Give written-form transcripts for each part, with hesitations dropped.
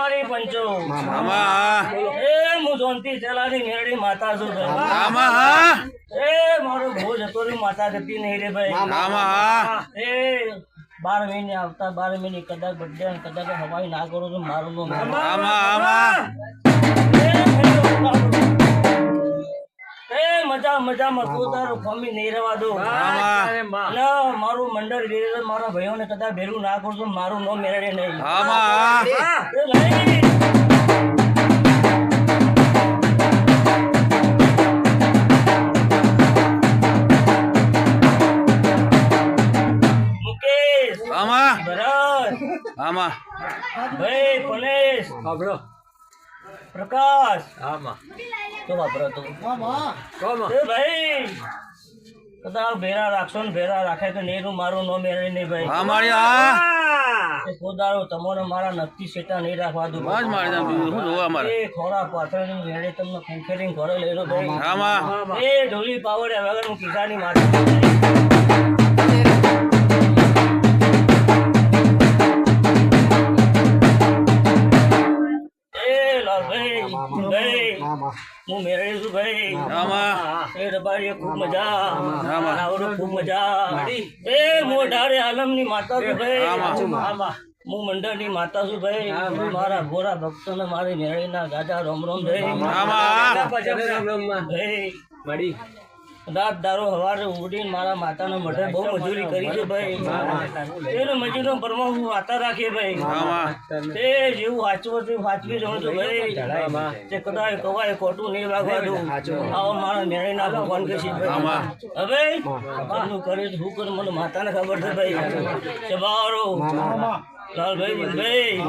મારી પંચો એ હું જોનતી ચલાની મેરડી માતા છું એ મારો ભોજ હતો રે માતા ગતિ નહીં રે ભાઈ એ 12 મહિને આવતા 12 મહિને કદાચ બર્થડે કદાચ હવાઈ ના કરો તો મારું નો મજામાં તું તારું ફમી નહીં રહેવા દો મારું મંડળ મારા ભાઈઓને કદાચ ભેરું ના કરજો મારું નો મેળે નહીં મુકેશ ભરત ભાઈ પરેશ પ્રકાશ તો વાપરો તો ભાઈ કદાચ ભેરા રાખશો ને ભેરા રાખે તો નેરું મારું નો મેળે નહીં ભાઈ ખોદારો તમારે મારા નક્કી સેટા નહીં રાખવા દો ખોરા પાછળ મેળે તમને ખંખેરી ઘરે લઈ લો ભાઈ એ ઢોલી પાવડે વગર હું કિસાની મારી હું મેળવી છું ભાઈ એ રબારી ખૂબ મજા આવડો ખૂબ મજા એ મોઢારે આલમ ની માતા છું ભાઈ હું મંડળ ની માતા છું ભાઈ મારા ગોરા ભક્તો ને મારી મેળવી ના ગાજા રોમ રોમ ભાઈ રાત દારો હવારે ઉડીને મારા માતાના મઢે બહુ મજૂરી કરી છે ભાઈ એનો મજૂરનો પરમા હું વાતા રાખીએ ભાઈ તે જેવું વાંચવું તે વાંચવી જવું છું ભાઈ તે કદાચ કવાય ખોટું નહીં વાગવા દઉં આવો મારા મેળીના ભગવાન કે છે હવે ઘરનું કરે શું કરું મને માતાને ખબર છે ભાઈ સવારો લાલભાઈ ભાઈ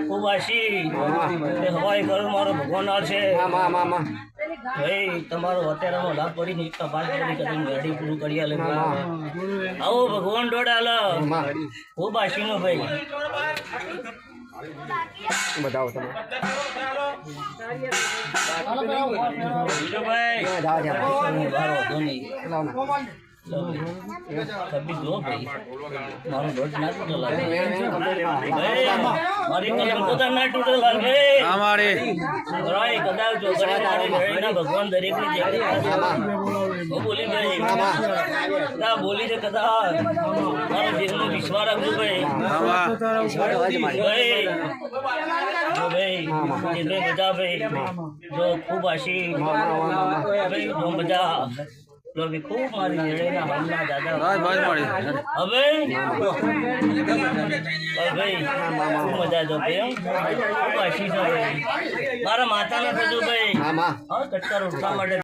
ખૂબ આશી હવાઈ કરું મારો ભગવાન છે ભાઈ તમારો અત્યારનો લાભ પડીને એક બાર કરીને ગાડી પૂરું કરી આલે આવો ભગવાન દોડાલો ખૂબ આશીનો ભાઈ બતાવો તમે કભી દો ભાઈ મારું દોડ ના તૂટેલા મારી કલમ તો ના તૂટેલા ભાઈ અમારે રાય કદાચ જો કરે મારી ભેળના ભગવાન દરેક ની જગ્યાએ ઓ બોલી ભાઈ ના બોલી છે કદાચ મારો દિલનો વિશ્વાસ રાખજો ભાઈ ભાઈ જો ભાઈ એટલે મજા ભાઈ જો ખૂબ આશી ભાઈ જો મજા लोग खूब मारी मेरेना हमला दादा હવે ભાઈ મજા દો ભાઈ ખૂબ આશીષ મારા માતાને થતું ભાઈ હા કટકા રોટલા માટે